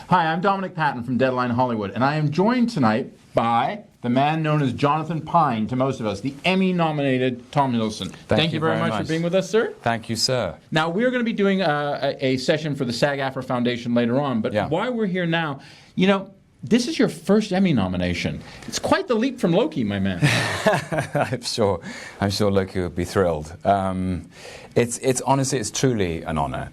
Hi, I'm Dominic Patton from Deadline Hollywood, and I am joined tonight by the man known as Jonathan Pine to most of us, the Emmy-nominated Tom Hiddleston. Thank you very much for being with us, sir. Thank you, sir. Now, we're going to be doing a session for the SAG-AFTRA Foundation later on, but while we're here now, you know, this is your first Emmy nomination. It's quite the leap from Loki, my man. I'm sure Loki would be thrilled. It's honestly, it's truly an honor.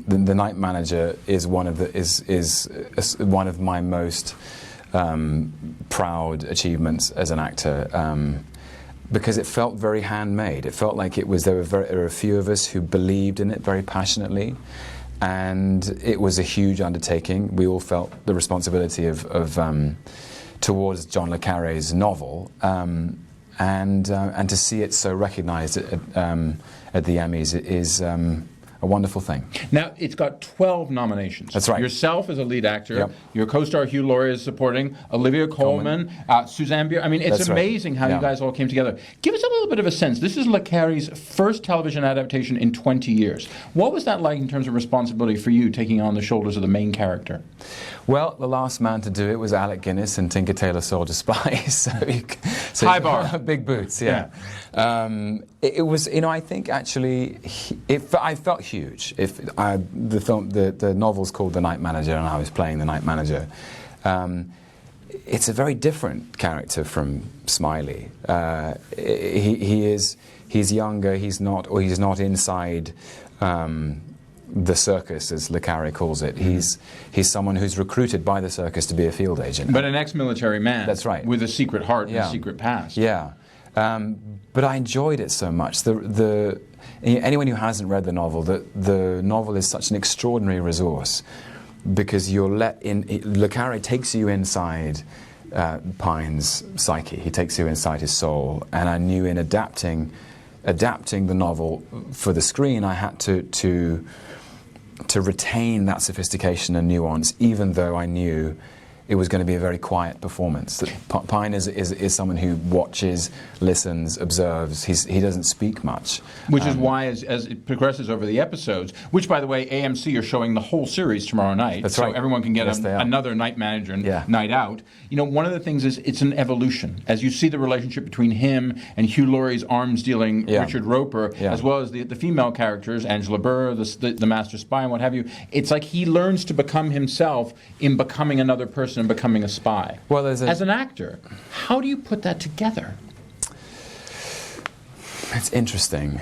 The Night Manager is one of my most proud achievements as an actor. Because it felt very handmade. It felt like there were a few of us who believed in it very passionately. And it was a huge undertaking. We all felt the responsibility towards John le Carré's novel, and to see it so recognized at the Emmys is a wonderful thing. Now, it's got 12 nominations. That's right. Yourself as a lead actor, yep. Your co-star Hugh Laurie is supporting, Olivia Colman, Suzanne Bier. I mean, it's amazing how you guys all came together. Give us a little bit of a sense. This is le Carré's first television adaptation in 20 years. What was that like in terms of responsibility for you, taking on the shoulders of the main character? Well, the last man to do it was Alec Guinness in Tinker Tailor Soldier Spy. so high bar. Big boots, yeah. It was, you know, I think actually, I felt huge. The novel's called The Night Manager, and I was playing the Night Manager. It's a very different character from Smiley. He's younger. He's not inside the circus, as le Carré calls it. He's someone who's recruited by the circus to be a field agent. But an ex-military man. That's right. With a secret heart and a secret past. Yeah. But I enjoyed it so much. Anyone who hasn't read the novel, the novel is such an extraordinary resource because you're let in. Le Carré takes you inside Pine's psyche. He takes you inside his soul. And I knew in adapting the novel for the screen, I had to retain that sophistication and nuance, even though I knew it was going to be a very quiet performance. Pine is someone who watches, listens, observes. He doesn't speak much. Which is why, as it progresses over the episodes, which, by the way, AMC are showing the whole series tomorrow night. That's so right. Everyone can get another Night Manager night out. You know, one of the things is it's an evolution. As you see the relationship between him and Hugh Laurie's arms-dealing Richard Roper, as well as the female characters, Angela Burr, the master spy, and what have you, it's like he learns to become himself in becoming another person and becoming a spy. Well, as an actor, how do you put that together? It's interesting.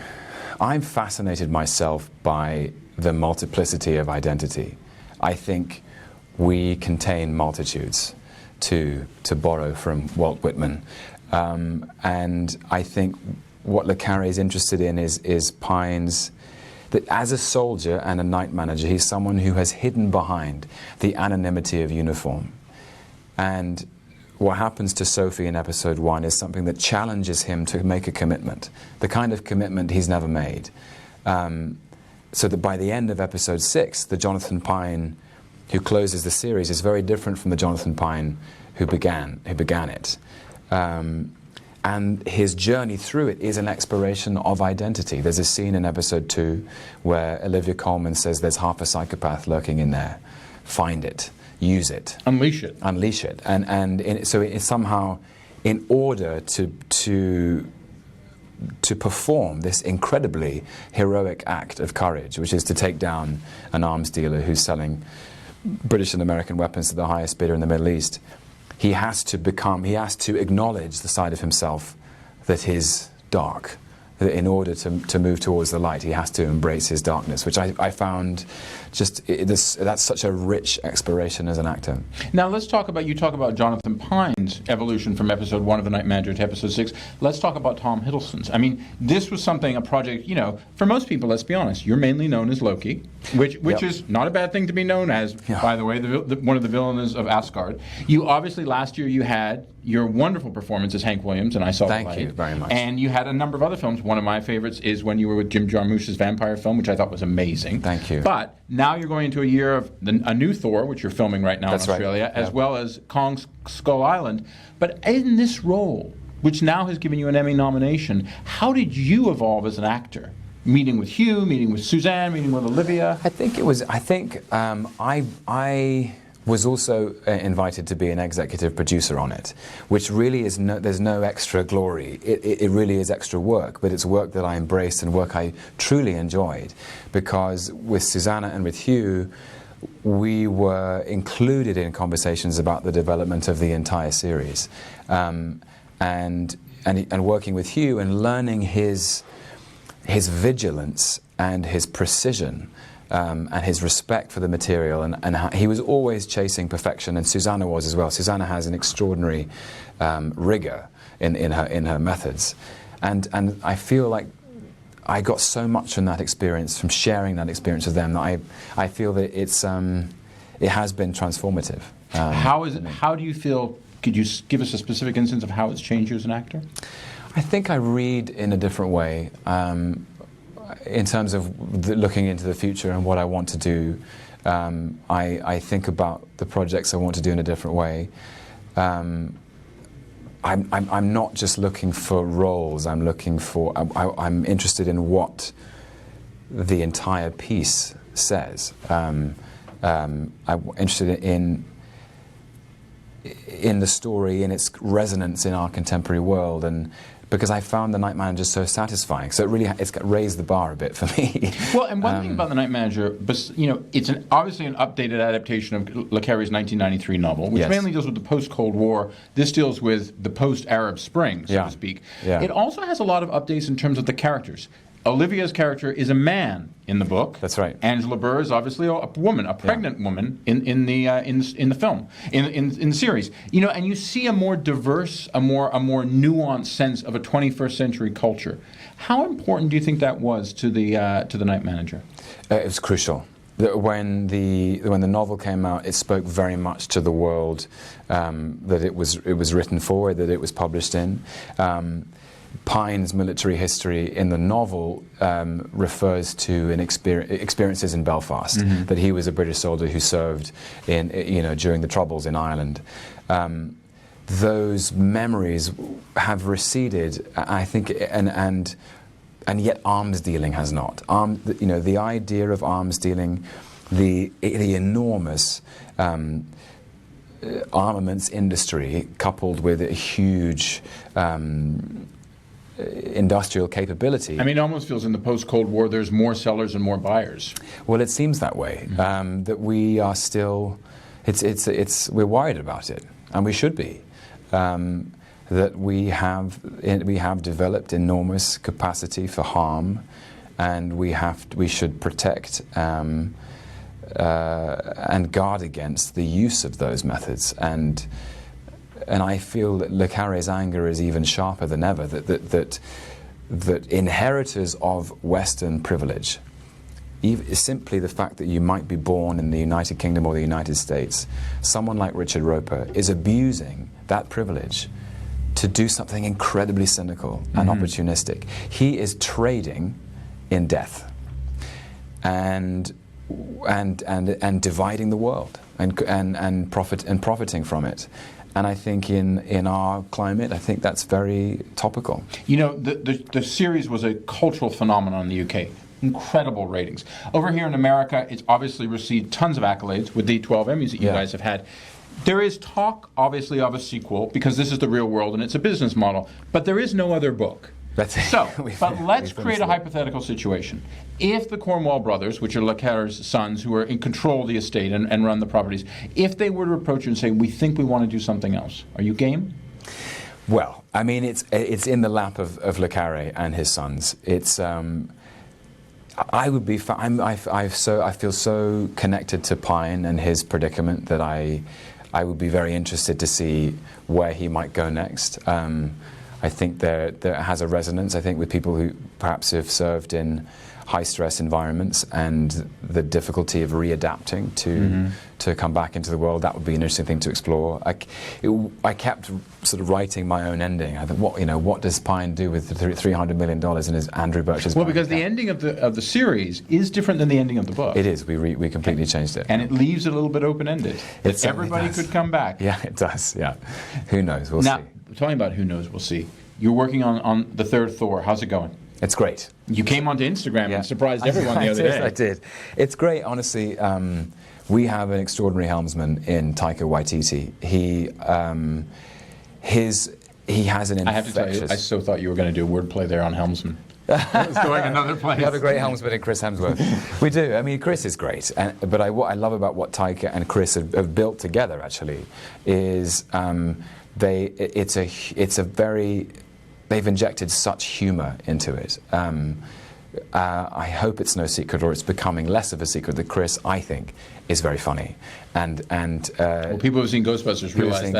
I'm fascinated myself by the multiplicity of identity. I think we contain multitudes, to borrow from Walt Whitman. And I think what le Carré is interested in is Pine's, that as a soldier and a night manager, he's someone who has hidden behind the anonymity of uniform. And what happens to Sophie in episode 1 is something that challenges him to make a commitment, the kind of commitment he's never made. So that by the end of episode 6, the Jonathan Pine who closes the series is very different from the Jonathan Pine who began it. And his journey through it is an exploration of identity. There's a scene in episode 2 where Olivia Colman says there's half a psychopath lurking in there. Find it. Use it. Unleash it. Unleash it. So it's somehow, in order to perform this incredibly heroic act of courage, which is to take down an arms dealer who's selling British and American weapons to the highest bidder in the Middle East, he has to acknowledge the side of himself that is dark. In order to move towards the light, he has to embrace his darkness, which I found that's such a rich exploration as an actor. Now let's talk about, you talk about Jonathan Pine's evolution from episode 1 of The Night Manager to episode 6. Let's talk about Tom Hiddleston's. I mean, this was a project, you know, for most people, let's be honest, you're mainly known as Loki, which is not a bad thing to be known as, by the way, one of the villains of Asgard. You obviously, last year you had your wonderful performance as Hank Williams, and I saw Thank you very much. And you had a number of other films. One of my favorites is when you were with Jim Jarmusch's vampire film, which I thought was amazing. Thank you. But now you're going into a year of a new Thor, which you're filming right now in Australia, as well as Kong Skull Island. But in this role, which now has given you an Emmy nomination, how did you evolve as an actor? Meeting with Hugh, meeting with Suzanne, meeting with Olivia? I was also invited to be an executive producer on it, which really is there's no extra glory. It really is extra work, but it's work that I embraced and work I truly enjoyed, because with Susanna and with Hugh, we were included in conversations about the development of the entire series, and working with Hugh and learning his vigilance and his precision. And his respect for the material, and how he was always chasing perfection, and Susanna was as well. Susanna has an extraordinary rigor in her methods, and I feel like I got so much from that experience, from sharing that experience with them, that I feel that it has been transformative. How do you feel? Could you give us a specific instance of how it's changed you as an actor? I think I read in a different way. In terms of looking into the future and what I want to do, I think about the projects I want to do in a different way. I'm not just looking for roles. I'm interested in what the entire piece says. I'm interested in the story, in its resonance in our contemporary world, and because I found The Night Manager so satisfying. So it's raised the bar a bit for me. Well, and one thing about The Night Manager, it's obviously an updated adaptation of Le Carré's 1993 novel, which mainly deals with the post-Cold War. This deals with the post-Arab Spring, so to speak. Yeah. It also has a lot of updates in terms of the characters. Olivia's character is a man in the book. That's right. Angela Burr is obviously a woman, a pregnant woman in the film, in the series. And you see a more diverse, a more nuanced sense of a 21st century culture. How important do you think that was to the Night Manager? It was crucial. When the novel came out, it spoke very much to the world that it was written for, that it was published in. Pine's military history in the novel refers to experiences in Belfast, that he was a British soldier who served during the Troubles in Ireland. Those memories have receded, I think, and yet arms dealing has not. The idea of arms dealing, the enormous armaments industry, coupled with a huge industrial capability. I mean, it almost feels in the post-Cold War there's more sellers and more buyers. Well, it seems that way. That we are still, we're worried about it, and we should be. That we have developed enormous capacity for harm, and we should protect and guard against the use of those methods. And I feel that Le Carré's anger is even sharper than ever, that inheritors of Western privilege, simply the fact that you might be born in the United Kingdom or the United States, someone like Richard Roper is abusing that privilege to do something incredibly cynical and opportunistic. He is trading in death and dividing the world and profiting from it. And I think in our climate, I think that's very topical. The series was a cultural phenomenon in the UK. Incredible ratings. Over here in America, it's obviously received tons of accolades with the 12 Emmys that you guys have had. There is talk, obviously, of a sequel, because this is the real world and it's a business model, but there is no other book. But let's create a hypothetical situation. If the Cornwall brothers, which are Le Carré's sons, who are in control of the estate and run the properties, if they were to approach you and say, we think we want to do something else, are you game? Well, I mean, it's in the lap of Le Carré and his sons. It's I would be. I feel so connected to Pine and his predicament that I would be very interested to see where he might go next. I think there has a resonance, I think, with people who perhaps have served in high-stress environments and the difficulty of readapting to come back into the world. That would be an interesting thing to explore. I kept sort of writing my own ending. I thought, what does Pine do with the $300 million in his Andrew Birch's Well, because the ending of the series is different than the ending of the book. It is. We completely changed it. And it leaves it a little bit open-ended. Everybody could come back. Yeah, it does, yeah. Who knows? We'll see. Talking about who knows, we'll see. You're working on the third Thor. How's it going? It's great. You came onto Instagram and surprised everyone the other day. I did. It's great, honestly. We have an extraordinary helmsman in Taika Waititi. He has an infectious... I have to tell you, I so thought you were going to do a wordplay there on helmsman. It's going another place. We have a great helmsman in Chris Hemsworth. We do. I mean, Chris is great. But what I love about what Taika and Chris have built together, actually, is they've injected such humour into it. I hope it's no secret, or it's becoming less of a secret, that Chris, I think, is very funny. And well, people who've seen Ghostbusters realize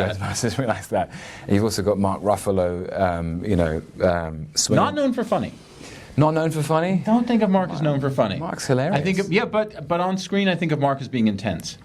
that. And you've also got Mark Ruffalo, swinging. Not known for funny. Not known for funny? Don't think of Mark as known for funny. Mark's hilarious. I think but on screen I think of Mark as being intense.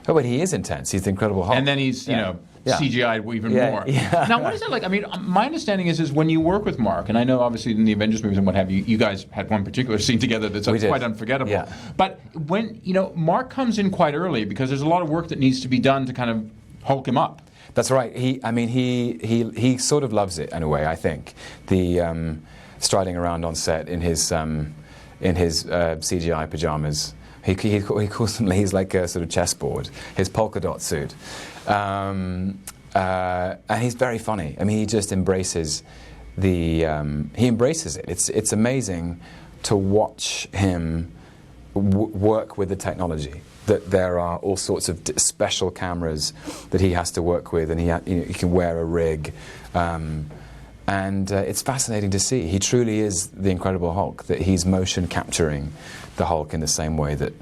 Oh, but he is intense. He's the Incredible Hulk. And then he's, CGI'd even more. Yeah. Now, what is it like? I mean, my understanding is when you work with Mark, and I know obviously in the Avengers movies and what have you, you guys had one particular scene together that's quite unforgettable. Yeah. But when, Mark comes in quite early because there's a lot of work that needs to be done to kind of Hulk him up. That's right. He sort of loves it in a way, I think. The striding around on set in his CGI pajamas. He calls them, he's like a sort of chessboard, his polka dot suit. And he's very funny. I mean, he just embraces he embraces it. It's amazing to watch him work with the technology. That there are all sorts of special cameras that he has to work with, and he can wear a rig. And it's fascinating to see. He truly is the Incredible Hulk, that he's motion capturing the Hulk in the same way that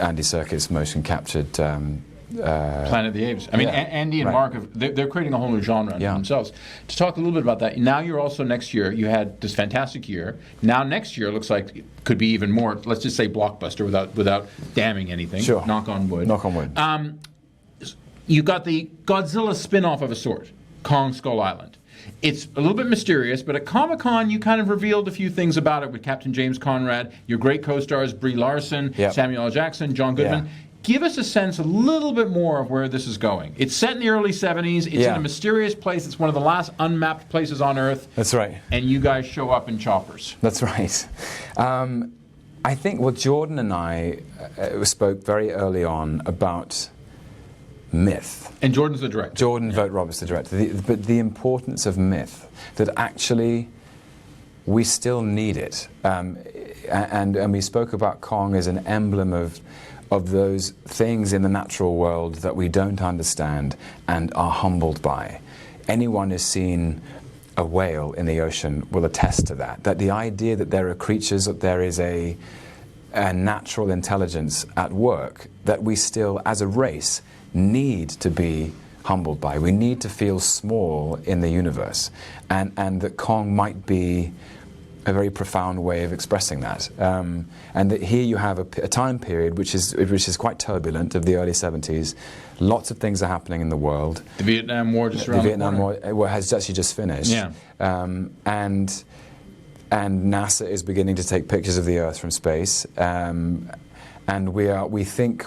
Andy Serkis motion captured Planet of the Apes. I mean, Andy and Mark, they're creating a whole new genre unto themselves. To talk a little bit about that, now you're also next year, you had this fantastic year. Now next year looks like it could be even more, let's just say blockbuster without damning anything. Sure. Knock on wood. Knock on wood. You got the Godzilla spin-off of a sort, Kong Skull Island. It's a little bit mysterious, but at Comic-Con you kind of revealed a few things about it with Captain James Conrad, your great co-stars Brie Larson, Samuel L. Jackson, John Goodman. Yeah. Give us a sense a little bit more of where this is going. It's set in the early 70s. It's in a mysterious place. It's one of the last unmapped places on Earth. That's right. And you guys show up in choppers. That's right. I think, Jordan and I spoke very early on about myth. And Jordan's the director. Jordan Vogt-Roberts, the director. But the importance of myth, that actually we still need it. And we spoke about Kong as an emblem of those things in the natural world that we don't understand and are humbled by. Anyone who's seen a whale in the ocean will attest to that. That the idea that there are creatures, that there is a natural intelligence at work that we still, as a race, need to be humbled by. We need to feel small in the universe, and that Kong might be a very profound way of expressing that. And that here you have a time period which is quite turbulent, of the early 70s. Lots of things are happening in the world. The Vietnam War just around the corner. The Vietnam War has actually just finished. Yeah. And NASA is beginning to take pictures of the Earth from space. And we think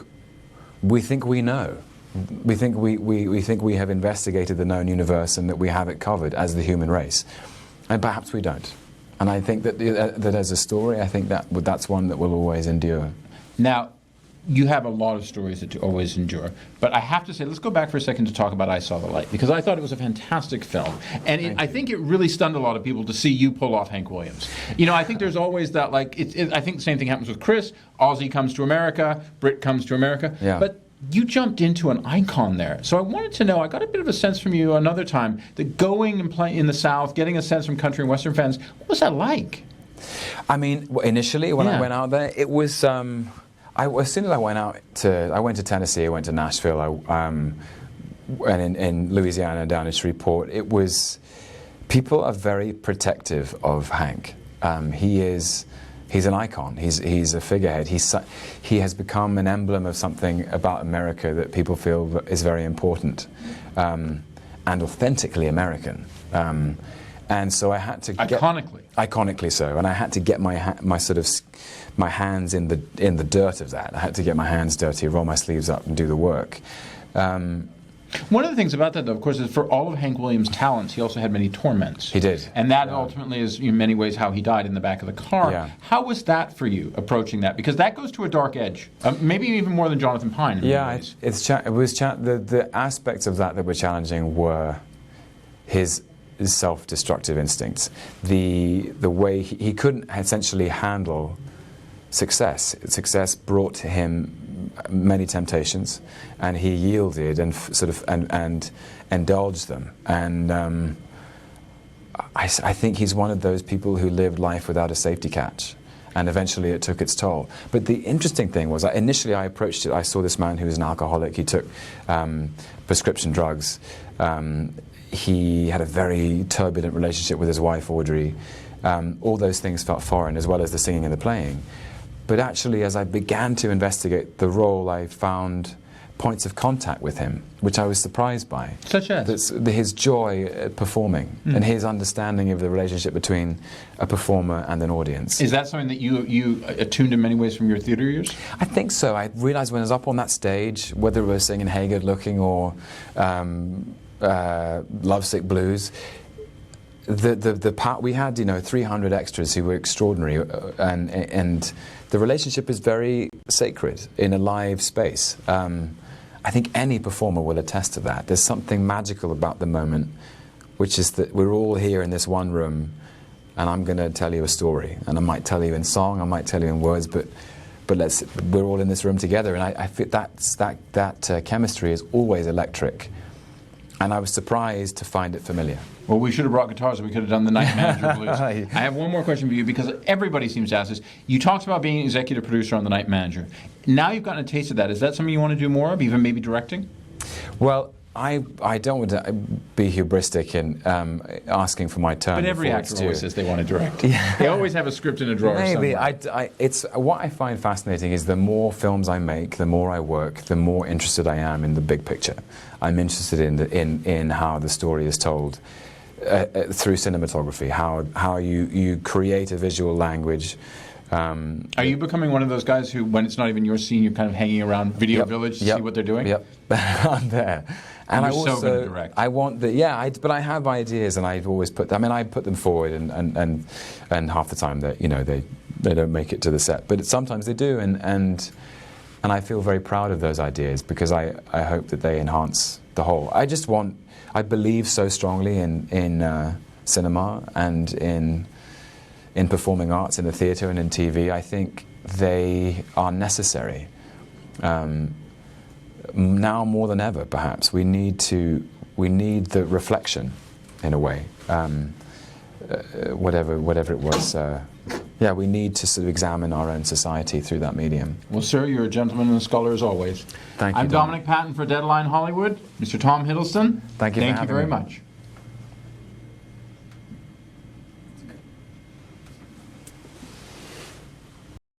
we know. We think we have investigated the known universe and that we have it covered as the human race, and perhaps we don't. And I think that as a story, I think that's one that will always endure. Now, you have a lot of stories that always endure, but I have to say, let's go back for a second to talk about I Saw the Light, because I thought it was a fantastic film, and I think it really stunned a lot of people to see you pull off Hank Williams. I think there's always that, like, I think the same thing happens with Chris. Aussie comes to America, Brit comes to America, but you jumped into an icon there. So I wanted to know, I got a bit of a sense from you another time, that going and playing in the South, getting a sense from country and Western fans, what was that like? I mean, initially when I went out there, it was, as soon as I went to Tennessee, I went to Nashville, and in Louisiana, down in Shreveport, people are very protective of Hank. He's an icon. He's a figurehead. He has become an emblem of something about America that people feel is very important and authentically American. And so I had to iconically so, and I had to get my hands in the dirt of that. I had to get my hands dirty, roll my sleeves up, and do the work. One of the things about that, though, of course, is for all of Hank Williams' talents, he also had many torments. He did. And that ultimately is, in many ways, how he died in the back of the car. Yeah. How was that for you, approaching that? Because that goes to a dark edge, maybe even more than Jonathan Pine in many ways. The aspects of that were challenging were his self-destructive instincts. The way he couldn't essentially handle success. Success brought to him many temptations, and he yielded and and indulged them. And I think he's one of those people who lived life without a safety catch, and eventually it took its toll. But the interesting thing was, initially I approached it, I saw this man who was an alcoholic. He took prescription drugs. He had a very turbulent relationship with his wife, Audrey. All those things felt foreign, as well as the singing and the playing. But actually, as I began to investigate the role, I found points of contact with him, which I was surprised by. Such as? His joy at performing, and his understanding of the relationship between a performer and an audience. Is that something that you attuned in many ways from your theater years? I think so. I realized when I was up on that stage, whether it was singing Haggard Looking or Lovesick Blues, the part we had, 300 extras who were extraordinary, and the relationship is very sacred in a live space. I think any performer will attest to that. There's something magical about the moment, which is that we're all here in this one room, and I'm going to tell you a story, and I might tell you in song, I might tell you in words, but we're all in this room together, and I feel that chemistry is always electric. And I was surprised to find it familiar. Well, we should have brought guitars and we could have done the Night Manager Blues. I have one more question for you, because everybody seems to ask this. You talked about being executive producer on The Night Manager. Now you've gotten a taste of that. Is that something you want to do more of, even maybe directing? Well, I don't want to be hubristic in asking for my turn. But every actor always says they want to direct. Yeah. They always have a script in a drawer Maybe. somewhere. It's what I find fascinating is the more films I make, the more I work, the more interested I am in the big picture. I'm interested in how the story is told through cinematography, how you create a visual language. Are you becoming one of those guys who, when it's not even your scene, you're kind of hanging around Video Village to see what they're doing? Yep, I'm there. And you're so good at direct. I want but I have ideas, and I've always put them. I mean, I put them forward, and half the time they don't make it to the set, but sometimes they do, and I feel very proud of those ideas, because I hope that they enhance the whole. I believe so strongly in cinema and in performing arts, in the theatre and in TV. I think they are necessary. Now more than ever, perhaps, we need the reflection, in a way. Whatever it was. We need to sort of examine our own society through that medium. Well, sir, you're a gentleman and a scholar as always. Thank you. I'm Dominic Patton for Deadline Hollywood. Mr. Tom Hiddleston. Thank you. Thank you very much.